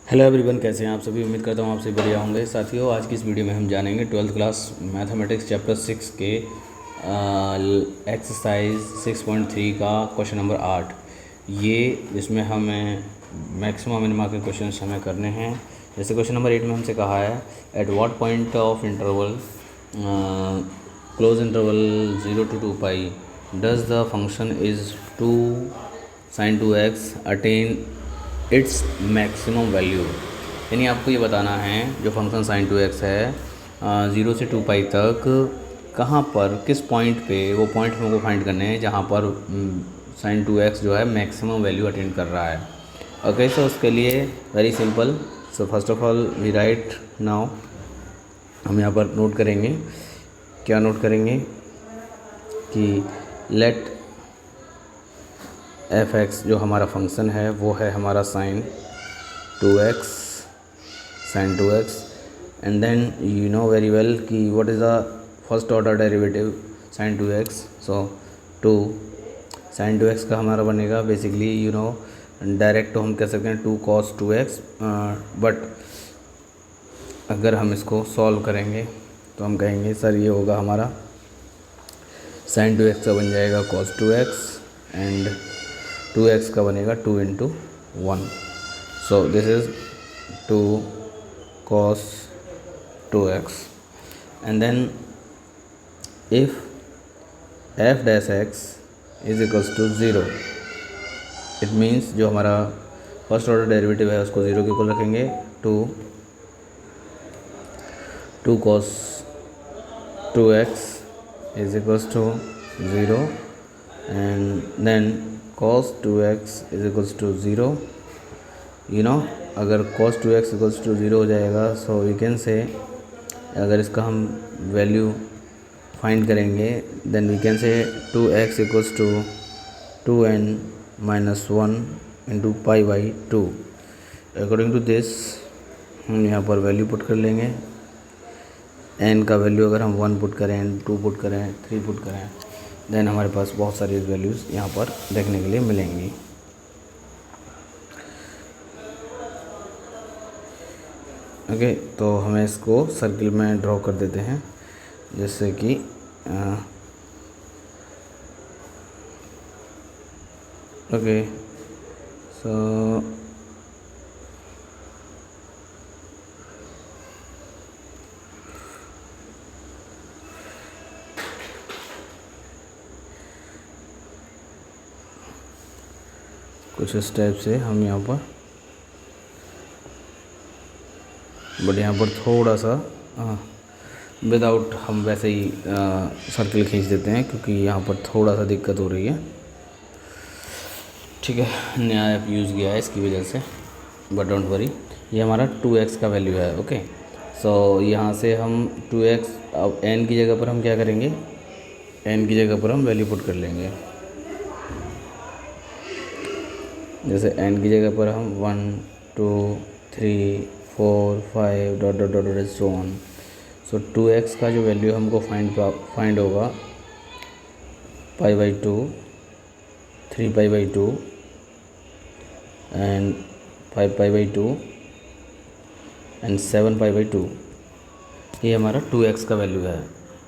Hello everyone, कैसे हैं आप सभी। उम्मीद करता हूँ आप सभी बढ़िया होंगे। साथियों, आज की इस वीडियो में हम जानेंगे 12th क्लास मैथमेटिक्स चैप्टर 6 के एक्सरसाइज 6.3 का क्वेश्चन नंबर 8। ये जिसमें हमें मैक्सिमम मिनिमम के क्वेश्चन हमें करने हैं। जैसे क्वेश्चन नंबर 8 में हमसे कहा है, at what point of interval close interval 0 to 2 pi does the function is 2 sin 2x attain its maximum value. यानी आपको ये बताना है जो फंक्शन sin 2x है 0 से 2 पाई तक कहाँ पर किस पॉइंट पे, वो पॉइंट हमको फाइंड करने हैं जहाँ पर sin 2x जो है मैक्सिमम वैल्यू अटेंड कर रहा है। ओके, सो उसके लिए very simple. So first of all we write now, हम यहाँ पर नोट करेंगे। क्या नोट करेंगे कि लेट एफ एक्स जो हमारा फंक्शन है वो है हमारा sin 2x and then you know very well कि what is the first order derivative sin 2x। So 2 sin 2x का हमारा बनेगा बेसिकली डायरेक्ट तो हम कह सकते हैं 2 cos 2x, बट अगर हम इसको सॉल्व करेंगे तो हम कहेंगे सर ये होगा हमारा sin 2x का बन जाएगा cos 2x एंड 2x का बनेगा 2 into 1। So this is 2 cos 2x and then if f dash x is equals to 0, it means जो हमारा फर्स्ट ऑर्डर डेरिवेटिव है उसको 0 के इक्वल रखेंगे। 2 cos 2x is equals to 0 and then cos 2x is equals to 0। अगर cos 2x equals to 0 हो जाएगा, so we can से अगर इसका हम वैल्यू फाइंड करेंगे then we can say 2x equals to 2n minus 1 into pi by 2। According to this हम यहाँ पर वैल्यू पुट कर लेंगे। n का वैल्यू अगर हम 1 पुट करें, 2 पुट करें, 3 पुट करें, देन हमारे पास बहुत सारी वैल्यूज़ यहाँ पर देखने के लिए मिलेंगी। ओके, तो हमें इसको सर्किल में ड्रॉ कर देते हैं जैसे कि ओके, सो कुछ इस टाइप से हम यहाँ पर, बट यहाँ पर थोड़ा सा विदाउट हम वैसे ही सर्किल खींच देते हैं क्योंकि यहाँ पर थोड़ा सा दिक्कत हो रही है। ठीक है, नया ऐप यूज़ किया है इसकी वजह से, बट डोंट वरी। ये हमारा 2x का वैल्यू है। ओके, सो यहाँ से हम 2x, अब n की जगह पर हम क्या करेंगे, n की जगह पर हम वैल्यू पुट कर लेंगे। जैसे n की जगह पर हम 1 2 3 4 5 dot dot dot so on. So 2x का जो वैल्यू हमको फाइंड होगा पाई by 2, 3 pi by 2 and 5 pi by 2 and 7 pi by 2। ये हमारा 2x का वैल्यू है।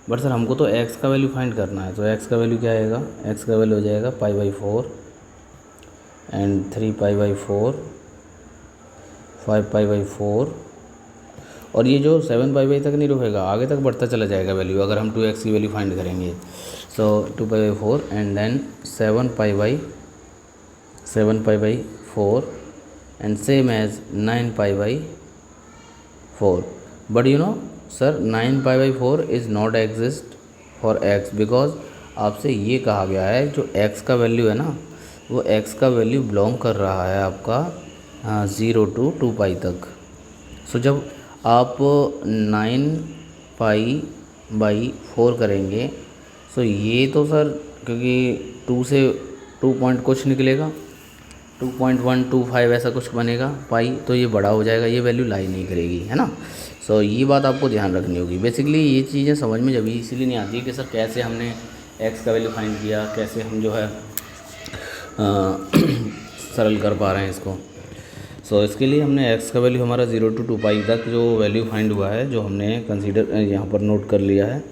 बट सर हमको तो x का वैल्यू फाइंड करना है, तो x का वैल्यू क्या आएगा, x का वैल्यू हो जाएगा पाई by 4 and 3 pi by 4, 5 pi by 4, और ये जो 7 पाई बाई तक नहीं रुकेगा, आगे तक बढ़ता चला जाएगा वैल्यू अगर हम 2x की वैल्यू फाइंड करेंगे। So 2 pi by 4 and then 7 pi by 4 and same as 9 pi by 4। But sir 9 pi by 4 is not exist for x, because आपसे ये कहा गया है जो x का वैल्यू है ना, वो x का वैल्यू बिलोंग कर रहा है आपका 0 to 2 पाई तक। सो जब आप 9 पाई बाई 4 करेंगे, सो ये तो सर क्योंकि 2 से 2 पॉइंट कुछ निकलेगा, 2.125 ऐसा कुछ बनेगा पाई, तो ये बड़ा हो जाएगा, ये वैल्यू लाई नहीं करेगी, है ना। सो ये बात आपको ध्यान रखनी होगी। बेसिकली ये चीज़ें समझ में जब इसीलिए नहीं आती कि सर कैसे हमने x का वैल्यू फाइंड किया, कैसे हम जो है सरल कर पा रहे हैं इसको। सो इसके लिए हमने x का वैल्यू हमारा 0 to 2 पाई तक जो वैल्यू फाइंड हुआ है, जो हमने कंसीडर यहाँ पर नोट कर लिया है,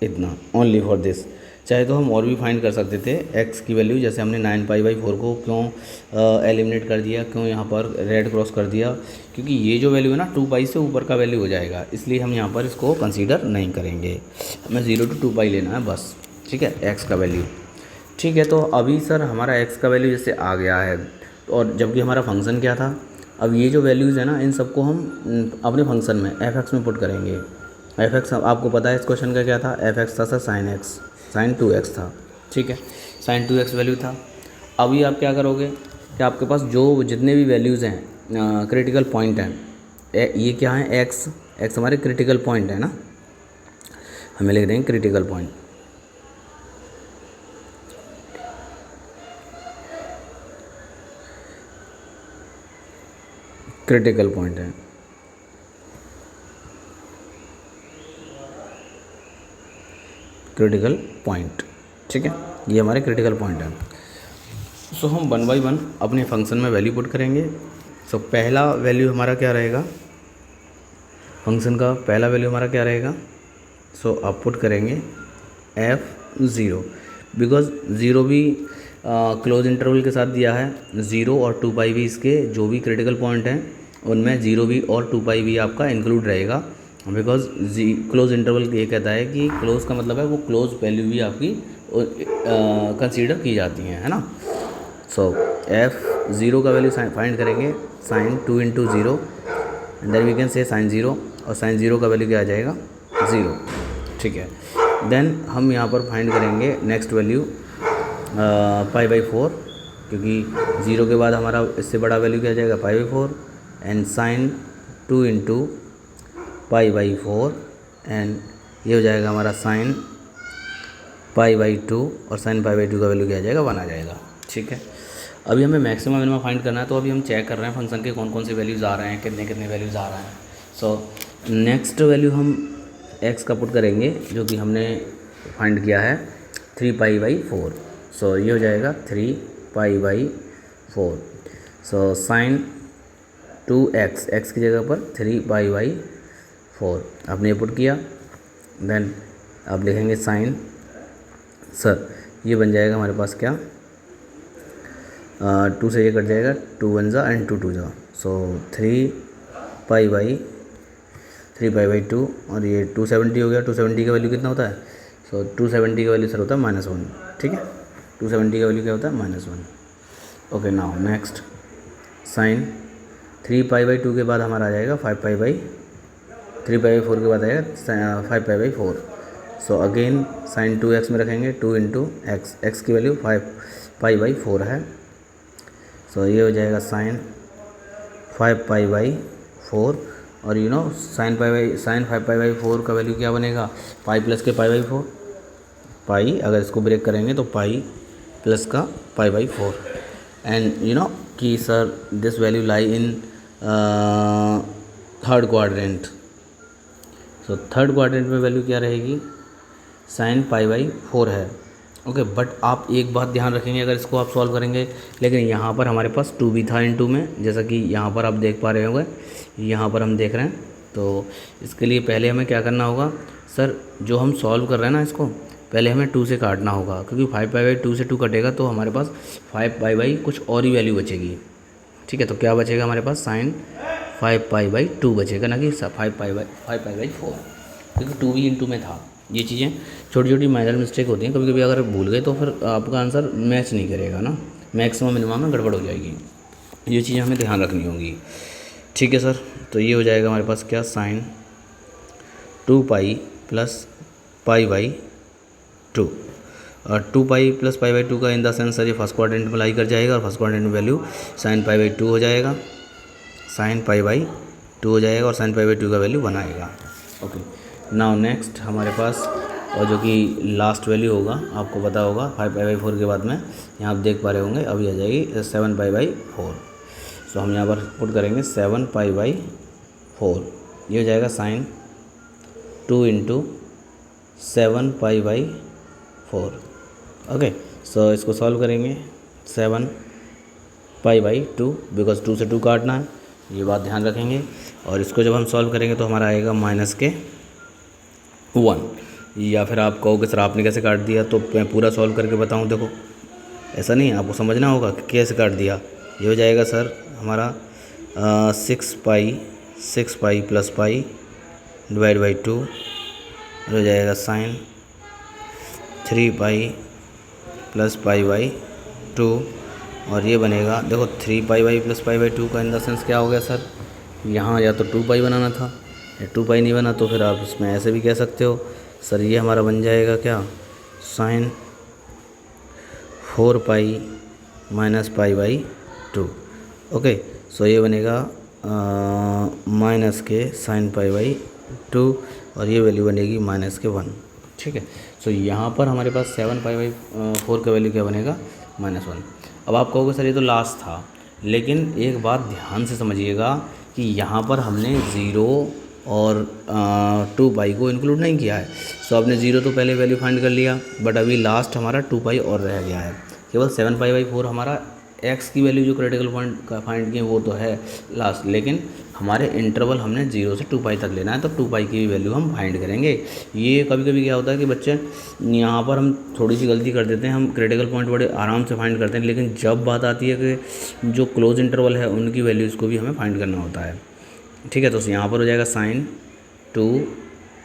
इतना ओनली फॉर दिस। चाहे तो हम और भी फाइंड कर सकते थे x की वैल्यू, जैसे हमने 9 पाई/4 को क्यों एलिमिनेट कर दिया, क्यों यहाँ पर रेड क्रॉस कर दिया, क्योंकि ये जो वैल्यू है ना 2 पाई से ऊपर का वैल्यू हो जाएगा, इसलिए हम यहाँ पर इसको कंसीडर नहीं करेंगे। हमें 0 to 2 पाई लेना है बस, ठीक है, x का वैल्यू। ठीक है, तो अभी सर हमारा x का वैल्यू जैसे आ गया है, और जबकि हमारा फंक्शन क्या था, अब ये जो वैल्यूज़ है ना, इन सबको हम अपने फंक्शन में f(x) में पुट करेंगे। f(x) आपको पता है इस क्वेश्चन का क्या था, f(x) था सर sin 2x था, ठीक है, sin 2x वैल्यू था। अभी आप क्या करोगे कि आपके पास जो जितने भी वैल्यूज़ हैं क्रिटिकल पॉइंट हैं, ये क्या है, x हमारे क्रिटिकल पॉइंट है ना, हमें लिख देंगे क्रिटिकल पॉइंट। क्रिटिकल पॉइंट है, क्रिटिकल पॉइंट, ठीक है, ये हमारे क्रिटिकल पॉइंट है। सो हम 1 by 1 अपने फंक्शन में वैल्यू पुट करेंगे। सो पहला वैल्यू हमारा क्या रहेगा, फंक्शन का पहला वैल्यू हमारा क्या रहेगा, सो आप पुट करेंगे f(0), बिकॉज 0 भी क्लोज इंटरवल के साथ दिया है, 0 और 2 पाई भी इसके जो भी क्रिटिकल पॉइंट हैं उनमें 0 भी और 2 पाई भी आपका इंक्लूड रहेगा, बिकॉज क्लोज इंटरवल ये कहता है कि क्लोज का मतलब है वो क्लोज वैल्यू भी आपकी कंसीडर की जाती हैं, है ना। सो f(0) का वैल्यू फाइंड करेंगे sin 2 into 0, then we can say sin 0, और sin 0 का वैल्यू क्या आ जाएगा, 0, ठीक है। देन हम यहाँ पर फाइंड करेंगे नेक्स्ट वैल्यू π/4, क्योंकि 0 के बाद हमारा इससे बड़ा वैल्यू क्या आ जाएगा, π/4, एंड sin 2 into π/4, एंड ये हो जाएगा हमारा sin π/2, और sin π/2 का वैल्यू क्या आ जाएगा, 1 आ जाएगा, ठीक है। अभी हमें मैक्सिमम मिनिमम फाइंड करना है, तो अभी हम चेक कर रहे हैं फंक्शन के कौन कौन से वैल्यूज़ आ रहे हैं, कितने कितने वैल्यूज़ आ रहे हैं। सो नेक्स्ट वैल्यू हम x का पुट करेंगे, जो कि हमने फाइंड किया है 3π/4। सो ये हो जाएगा 3π/4। सो sin 2x, x की जगह पर 3π/4 आपने ये पुट किया, देन आप लिखेंगे साइन, सर ये बन जाएगा हमारे पास क्या, 2 से ये कट जाएगा, 2 1 जा एंड 2 2 जा, सो 3π/2, और ये 270 हो गया। 270 का वैल्यू कितना होता है, सो 270 का वैल्यू सर होता है -1, ठीक है, 270 का वैल्यू क्या होता है, -1। ओके, नाउ नेक्स्ट साइन 3π/2 के बाद हमारा आ जाएगा 3π/4 के बाद आएगा 5π/4। सो अगेन साइन 2x में रखेंगे, 2 into x की वैल्यू 5π/4 है, सो ये हो जाएगा साइन 5π/4, और यू नो साइन 5π/4 का वैल्यू क्या बनेगा, पाई प्लस के π/4, पाई अगर इसको ब्रेक करेंगे तो पाई प्लस का π/4, एंड यू नो कि sir this value lie in third quadrant. So third quadrant में वैल्यू क्या रहेगी, साइन π/4 है। ओके, बट आप एक बात ध्यान रखेंगे अगर इसको आप सॉल्व करेंगे, लेकिन यहाँ पर हमारे पास 2 भी था इनटू में, जैसा कि यहाँ पर आप देख पा रहे होंगे, यहाँ पर हम देख रहे हैं। तो इसके लिए पहले हमें क्या करना होगा, सर जो हम सॉल्व कर रहे हैं ना इसको, पहले हमें 2 से काटना होगा, क्योंकि 5π/2 से 2 कटेगा तो हमारे पास 5π/ कुछ और ही वैल्यू बचेगी, ठीक है। तो क्या बचेगा हमारे पास, साइन 5π/2 बचेगा, ना कि 5π/4, क्योंकि 2 भी इनटू में था। ये चीज़ें छोटी छोटी माइनर मिस्टेक होती हैं, कभी कभी अगर भूल गए तो फिर आपका आंसर मैच नहीं करेगा ना, मैक्सिमम मिनिमम में गड़बड़ हो जाएगी। ये चीज़ें हमें ध्यान रखनी होंगी, ठीक है सर। तो ये हो जाएगा हमारे पास क्या, साइन 2π + π/2, और 2π + π/2 का इन द सेंस सर ये फर्स्ट क्वाड्रेंट में लाई कर जाएगा, और फर्स्ट क्वाड्रेंट में वैल्यू साइन π/2 हो जाएगा, साइन π/2 हो जाएगा, और साइन π/2 का वैल्यू 1 आएगा। ओके, नाउ नेक्स्ट हमारे पास, और जो कि लास्ट वैल्यू होगा आपको पता होगा 5π/4 के बाद में, यहाँ आप देख पा रहे होंगे अभी आ जाएगी 7π/4। सो हम यहाँ पर पुट करेंगे 7π/4, ये हो जाएगा साइन 2 into 7π/4। ओके, सो इसको सॉल्व करेंगे, 7 पाई बाई 2, बिकॉज 2 से 2 काटना है, ये बात ध्यान रखेंगे। और इसको जब हम सॉल्व करेंगे तो हमारा आएगा -1। या फिर आप कहोगे सर आपने कैसे काट दिया, तो मैं पूरा सॉल्व करके बताऊं। देखो ऐसा नहीं, आपको समझना होगा कि कैसे काट दिया। ये हो जाएगा सर हमारा 6 pi plus pi divide by 2 हो जाएगा sine 3 pi plus pi by 2। और ये बनेगा, देखो 3 pi by plus pi by 2 का इन द सेंस क्या हो गया सर, यहाँ या तो 2 पाई बनाना था, या 2 पाई नहीं बना तो फिर आप इसमें ऐसे भी कह सकते हो सर, ये हमारा बन जाएगा क्या, sine 4 pi minus pi by 2। Okay, so ये बनेगा माइनस के साइन पाई बाई 2, और ये वैल्यू बनेगी -1। ठीक है, सो यहाँ पर हमारे पास 7 पाई बाई 4 का वैल्यू क्या बनेगा, -1। अब आप कहोगे सर ये तो लास्ट था, लेकिन एक बात ध्यान से समझिएगा कि यहाँ पर हमने 0 और 2 पाई को इंक्लूड नहीं किया है। सो आपने 0 तो पहले वैल्यू फाइंड कर लिया, बट अभी लास्ट हमारा 2 पाई और रह गया है। केवल 7 पाई बाई 4 हमारा x की वैल्यू जो क्रिटिकल पॉइंट का फाइंड किए वो तो है लास्ट, लेकिन हमारे इंटरवल हमने 0 से 2 पाई तक लेना है, तो 2 पाई की भी वैल्यू हम फाइंड करेंगे। ये कभी कभी क्या होता है कि बच्चे यहाँ पर हम थोड़ी सी गलती कर देते हैं, हम क्रिटिकल पॉइंट बड़े आराम से फाइंड करते हैं, लेकिन जब बात आती है कि जो क्लोज इंटरवल है उनकी वैल्यूज़ को भी हमें फाइंड करना होता है। ठीक है, तो यहाँ पर हो जाएगा साइन 2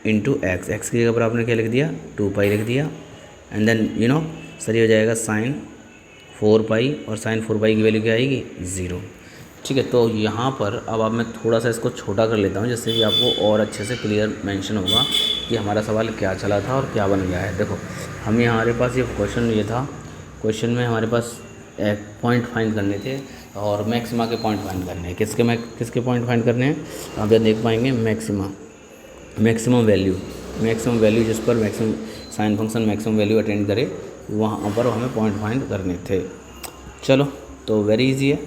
इंटू एक्स, एक्स की जगह पर आपने क्या लिख दिया, 2 पाई लिख दिया, एंड देन सर ये हो जाएगा साइन 4 पाई, और साइन 4 पाई की वैल्यू क्या आएगी, 0। ठीक है, तो यहाँ पर अब मैं थोड़ा सा इसको छोटा कर लेता हूँ, जिससे कि आपको और अच्छे से क्लियर मेंशन होगा कि हमारा सवाल क्या चला था और क्या बन गया है। देखो हम हमारे पास ये क्वेश्चन ये था, क्वेश्चन में हमारे पास एक पॉइंट फाइंड करने थे और मैक्सिमा के पॉइंट फाइंड करने हैं। किसके पॉइंट फाइंड करने हैं, आप जब देख पाएंगे मैक्सिमम वैल्यू जिस पर maximum sine function maximum value attend करे, वहाँ पर हमें पॉइंट फाइंड करने थे। चलो, तो वेरी इजी है,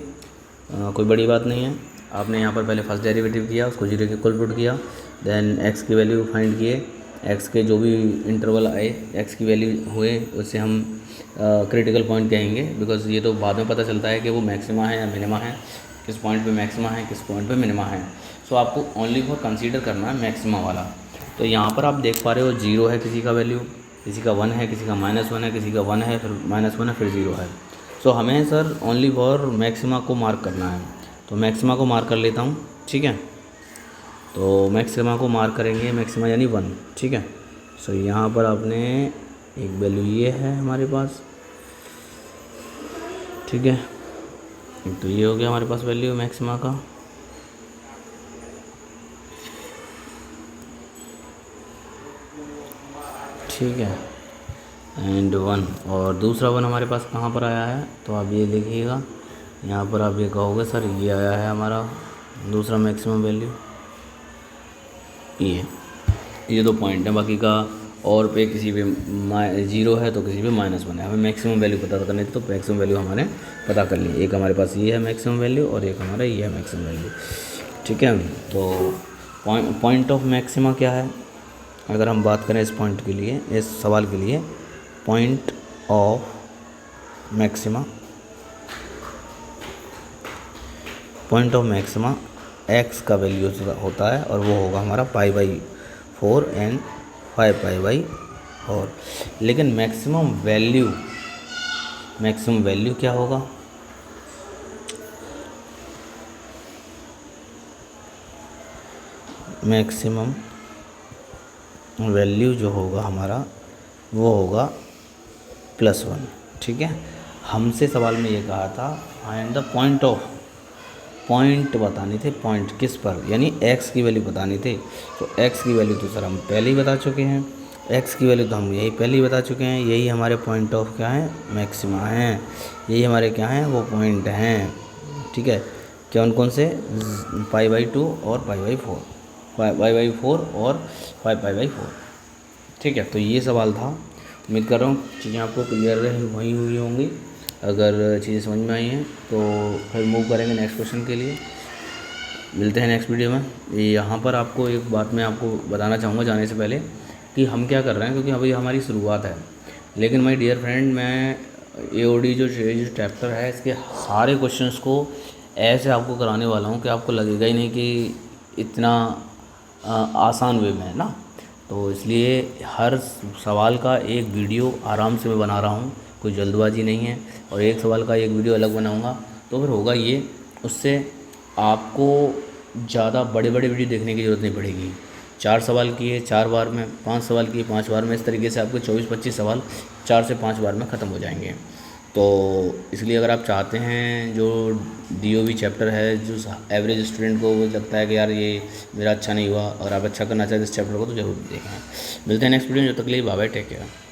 कोई बड़ी बात नहीं है। आपने यहाँ पर पहले फर्स्ट डेरिवेटिव किया, उसको 0 के इक्वल पुट किया, देन x की वैल्यू फाइंड किए, x के जो भी इंटरवल आए x की वैल्यू हुए उससे हम क्रिटिकल पॉइंट कहेंगे, बिकॉज ये तो बाद में पता चलता है कि वो मैक्सिमा है या मिनिमा है, किस पॉइंट पे मैक्सिमा है किस पॉइंट पे मिनिमा है। सो आपको ओनली फॉर कंसीडर करना है मैक्सिमा वाला। तो यहाँ पर आप देख पा रहे हो 0 है किसी का वैल्यू, किसी का 1 है, किसी का -1 है, किसी का 1 है, फिर -1 है, फिर 0 है। सो हमें सर ओनली फॉर मैक्सिमा को मार्क करना है, तो मैक्सिमा को मार्क कर लेता हूँ। ठीक है, तो मैक्सिमा को मार्क करेंगे, मैक्सिमा यानी 1। ठीक है, सो यहाँ पर आपने एक वैल्यू ये है हमारे पास। ठीक है, तो ये हो गया हमारे पास वैल्यू मैक्सिमा का। ठीक है, एंड 1, और दूसरा 1 हमारे पास कहाँ पर आया है, तो आप ये लिखिएगा, यहाँ पर आप ये कहोगे सर ये आया है हमारा दूसरा मैक्सिमम वैल्यू, ये दो पॉइंट है, बाकी का और पे किसी पे 0 है तो किसी पे -1 है। हमें मैक्सिमम वैल्यू पता करनी थी, तो मैक्सिमम वैल्यू हमारे पता कर ली। एक हमारे पास ये है मैक्सिमम वैल्यू और एक हमारा ये है मैक्सिमम वैल्यू। ठीक है, तो पॉइंट ऑफ मैक्सिमा क्या है, अगर हम बात करें इस पॉइंट के लिए, इस सवाल के लिए, पॉइंट ऑफ मैक्सिमा x का वैल्यू होता है, और वो होगा हमारा π/4 एंड 5π/4। लेकिन मैक्सिमम वैल्यू क्या होगा, मैक्सिमम वैल्यू जो होगा हमारा वो होगा +1। ठीक है, हमसे सवाल में ये कहा था फाइंड द पॉइंट बतानी थे, पॉइंट किस पर, यानी x की वैल्यू बतानी थी। तो x की वैल्यू तो सर हम पहले ही बता चुके हैं, x की वैल्यू तो हम यही पहले ही बता चुके हैं, यही हमारे पॉइंट ऑफ क्या है, मैक्सिमा हैं, यही हमारे क्या हैं, वो पॉइंट हैं। ठीक है, कौन से, π/2 और π/4 और 5π/4। ठीक है, तो ये सवाल था। उम्मीद कर रहा हूँ चीज़ें आपको क्लियर हुई होंगी। अगर चीज़ें समझ में आई हैं तो फिर मूव करेंगे नेक्स्ट क्वेश्चन के लिए। मिलते हैं नेक्स्ट वीडियो में। यहाँ पर आपको एक बात मैं आपको बताना चाहूँगा जाने से पहले कि हम क्या कर रहे हैं, क्योंकि अभी हमारी शुरुआत है। लेकिन माय डियर फ्रेंड, मैं एओडी जो चैप्टर है इसके सारे क्वेश्चंस को ऐसे आपको कराने वाला हूँ कि आपको लगेगा ही नहीं कि इतना आसान वे में है ना। तो इसलिए हर सवाल का एक वीडियो आराम से मैं बना रहा हूँ, कोई जल्दबाजी नहीं है। और एक सवाल का एक वीडियो अलग बनाऊँगा तो फिर होगा ये, उससे आपको ज़्यादा बड़े बड़े वीडियो देखने की ज़रूरत नहीं पड़ेगी। 4 सवाल किए 4 बार में, 5 सवाल किए 5 बार में, इस तरीके से आपके 24-25 सवाल 4 से 5 बार में ख़त्म हो जाएंगे। तो इसलिए अगर आप चाहते हैं, जो डीओबी चैप्टर है, जो एवरेज स्टूडेंट को वो लगता है कि यार ये मेरा अच्छा नहीं हुआ और आप अच्छा करना चाहते हैं इस चैप्टर को, तो ज़रूर देखें। मिलते हैं नेक्स्ट वीडियो में, जब तक के लिए बाय बाय, टेक केयर।